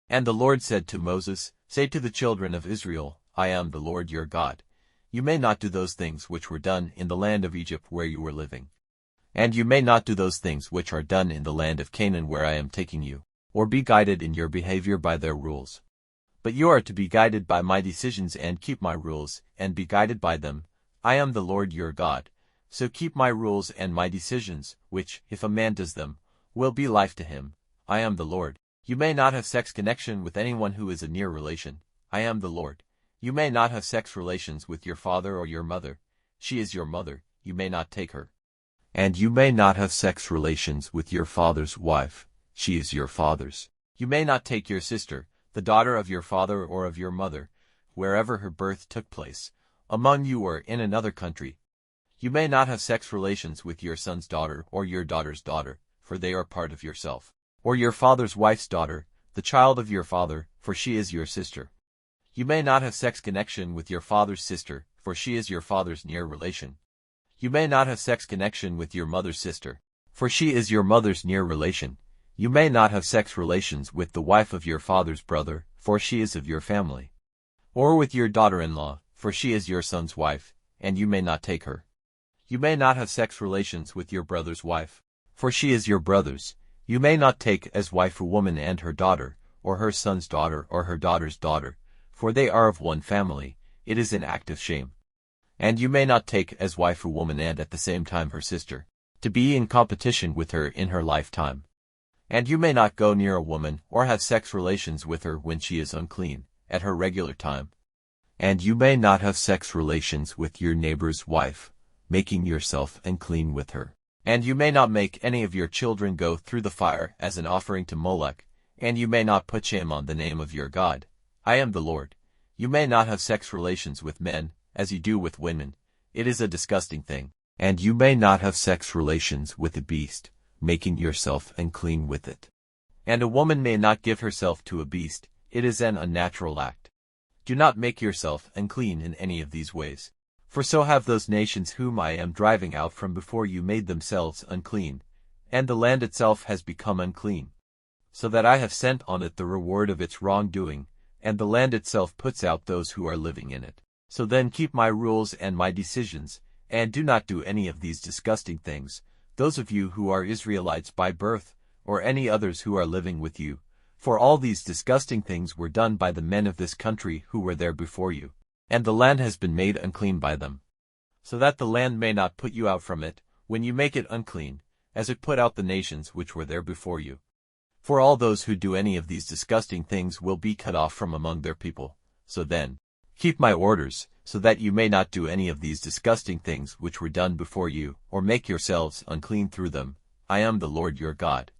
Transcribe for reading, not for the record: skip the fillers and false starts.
And the Lord said to Moses, Say to the children of Israel, I am the Lord your God. You may not do those things which were done in the land of Egypt where you were living. And you may not do those things which are done in the land of Canaan where I am taking you, or be guided in your behavior by their rules. But you are to be guided by my decisions and keep my rules, and be guided by them. I am the Lord your God. So keep my rules and my decisions, which, if a man does them, will be life to him. I am the Lord. You may not have sex connection with anyone who is a near relation. I am the Lord. You may not have sex relations with your father or your mother. She is your mother. You may not take her. And you may not have sex relations with your father's wife. She is your father's. You may not take your sister, the daughter of your father or of your mother, wherever her birth took place, among you or in another country. You may not have sex relations with your son's daughter or your daughter's daughter, for they are part of yourself, or your father's wife's daughter, the child of your father, for she is your sister. You may not have sex connection with your father's sister, for she is your father's near relation. You may not have sex connection with your mother's sister, for she is your mother's near relation. You may not have sex relations with the wife of your father's brother, for she is of your family. Or with your daughter-in-law, for she is your son's wife, and you may not take her. You may not have sex relations with your brother's wife, for she is your brother's. You may not take as wife a woman and her daughter, or her son's daughter or her daughter's daughter, for they are of one family. It is an act of shame. And you may not take as wife a woman and at the same time her sister, to be in competition with her in her lifetime. And you may not go near a woman or have sex relations with her when she is unclean, at her regular time. And you may not have sex relations with your neighbor's wife, making yourself unclean with her. And you may not make any of your children go through the fire as an offering to Molech, and you may not put shame on the name of your God. I am the Lord. You may not have sex relations with men, as you do with women. It is a disgusting thing. And you may not have sex relations with a beast, making yourself unclean with it. And a woman may not give herself to a beast. It is an unnatural act. Do not make yourself unclean in any of these ways. For so have those nations whom I am driving out from before you made themselves unclean, and the land itself has become unclean, so that I have sent on it the reward of its wrongdoing, and the land itself puts out those who are living in it. So then keep my rules and my decisions, and do not do any of these disgusting things, those of you who are Israelites by birth, or any others who are living with you, for all these disgusting things were done by the men of this country who were there before you. And the land has been made unclean by them, so that the land may not put you out from it, when you make it unclean, as it put out the nations which were there before you. For all those who do any of these disgusting things will be cut off from among their people. So then, keep my orders, so that you may not do any of these disgusting things which were done before you, or make yourselves unclean through them. I am the Lord your God.